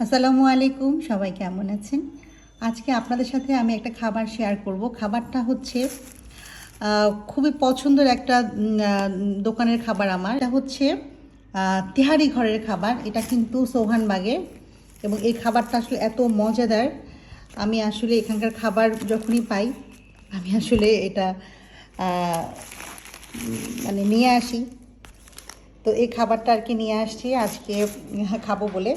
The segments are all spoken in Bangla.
আসসালামু আলাইকুম, সবাই কেমন আছেন? আজকে আপনাদের সাথে আমি একটা খাবার শেয়ার করব। খাবারটা হচ্ছে খুবই পছন্দের একটা দোকানের খাবার আমার। এটা হচ্ছে তেহারি ঘরের খাবার। এটা কিন্তু সোহানবাগের, এবং এই খাবারটা আসলে এত মজাদার। আমি আসলে এখানকার খাবার যখনই পাই আমি আসলে এটা মানে নিয়ে আসি। তো এই খাবারটা আর কি নিয়ে আসছি আজকে খাবো বলে।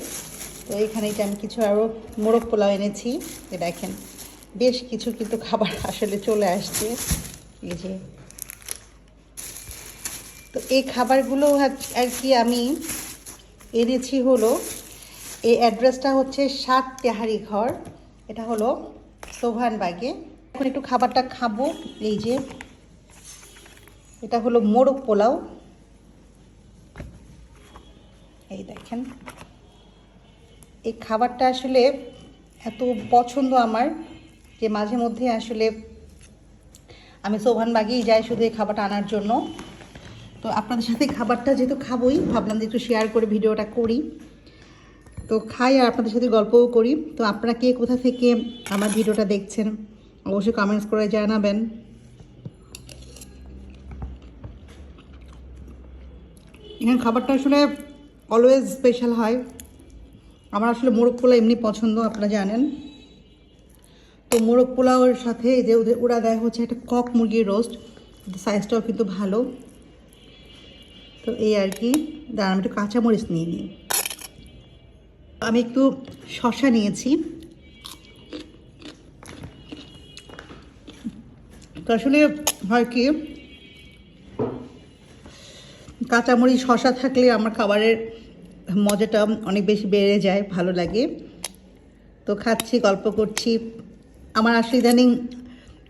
তো এইখানে এটা আমি কিছু আরও মোরগ পোলাও এনেছি। দেখেন বেশ কিছু কিন্তু খাবার আসলে চলে আসছে এই যে। তো এই খাবারগুলো আর কি আমি এনেছি হলো, এই অ্যাড্রেসটা হচ্ছে 7 তেহারি ঘর, এটা হলো সোহানবাগে। এখন একটু খাবারটা খাবো। এই যে এটা হলো মোরগ পোলাও, এই দেখেন। এই খাবারটা আসলে এত পছন্দ আমার যে মাঝে মধ্যে আসলে আমি সোহানবাগেই যাই শুধু এই খাবারটা আনার জন্য। তো আপনাদের সাথে খাবারটা যেহেতু খাবোই, ভাবলাম যে একটু শেয়ার করে ভিডিওটা করি। তো খাই আর আপনাদের সাথে গল্পও করি। তো আপনারা কে কোথা থেকে আমার ভিডিওটা দেখছেন অবশ্যই কমেন্টস করে জানাবেন। এখানে খাবারটা আসলে অলওয়েজ স্পেশাল হয়। আমার আসলে মোরগ পোলাও এমনি পছন্দ, আপনারা জানেন। তো মোরগ পোলাওয়ের সাথে যে ওরা দেয় হচ্ছে একটা কক মুরগির রোস্ট, সাইজটাও কিন্তু ভালো। তো এই আর কি। দাঁড়ান আমি একটু কাঁচামরিচ নিয়ে নিই। আমি একটু শসা নিয়েছি। তো আসলে হয় কি, কাঁচামরিচ শসা থাকলে আমার খাবারের মজাটা অনেক বেশি বেড়ে যায়, ভালো লাগে। তো খাচ্ছি, গল্প করছি। আমার আসলে ইদানিং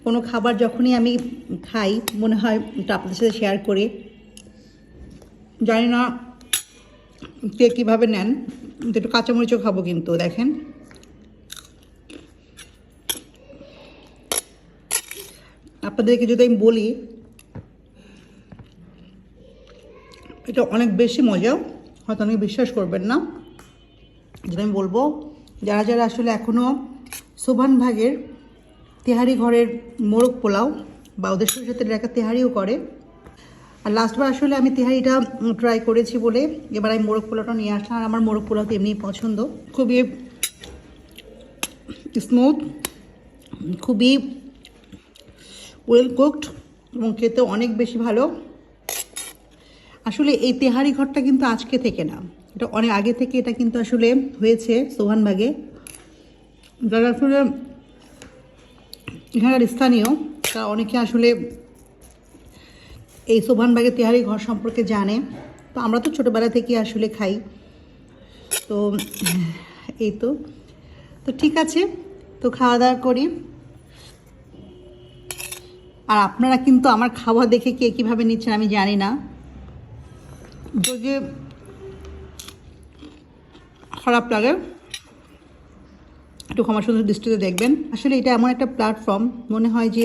কোনো খাবার যখনই আমি খাই মনে হয় একটু আপনাদের সাথে শেয়ার করি। জানি না কে কীভাবে নেন, একটু কাঁচামরিচও খাবো কিন্তু দেখেন। আপনাদেরকে যদি আমি বলি এটা অনেক বেশি মজা, হয়তো অনেক বিশ্বাস করবেন না যেটা আমি বলবো। যারা যারা আসলে এখনও সোহানবাগের তেহারি ঘরের মোরগ পোলাও বা ওদের সাথে একটা তেহারিও করে, আর লাস্টবার আসলে আমি তেহারিটা ট্রাই করেছি বলে এবার আমি মোরগ পোলাওটা নিয়ে আসলাম। আর আমার মোরগ পোলাও তো এমনিই পছন্দ, খুবই স্মুথ, খুবই ওয়েল কুকড এবং খেতে অনেক বেশি ভালো। আসলে এই তেহারি ঘরটা কিন্তু আজকে থেকে না, এটা অনেক আগে থেকে এটা কিন্তু আসলে হয়েছে সোহানবাগে। যারা আসলে এখানকার স্থানীয় তা অনেকে আসলে এই সোহানবাগের তেহারি ঘর সম্পর্কে জানে। তো আমরা তো ছোটোবেলা থেকে আসলে খাই। তো এই তো তো ঠিক আছে, তো খাওয়া দাওয়া করি। আর আপনারা কিন্তু আমার খাওয়া দেখে কে কীভাবে নিচ্ছেন আমি জানি না, যদি খারাপ লাগে একটু ক্ষমা সুন্দর দৃষ্টিতে দেখবেন। আসলে এটা এমন একটা প্ল্যাটফর্ম, মনে হয় যে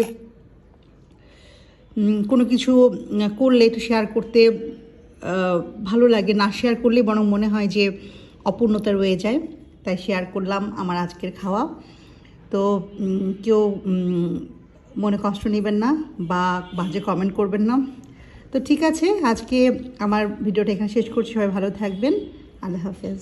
কোনো কিছু করলে একটু শেয়ার করতে ভালো লাগে, না শেয়ার করলেই বরং মনে হয় যে অপূর্ণতা রয়ে যায়। তাই শেয়ার করলাম আমার আজকের খাওয়া। তো কেউ মনে কষ্ট নেবেন না বা বাজে কমেন্ট করবেন না। তো ঠিক আছে, আজকে আমার ভিডিওটা এখানে শেষ করছি। সবাই ভালো থাকবেন। আল্লাহ হাফেজ।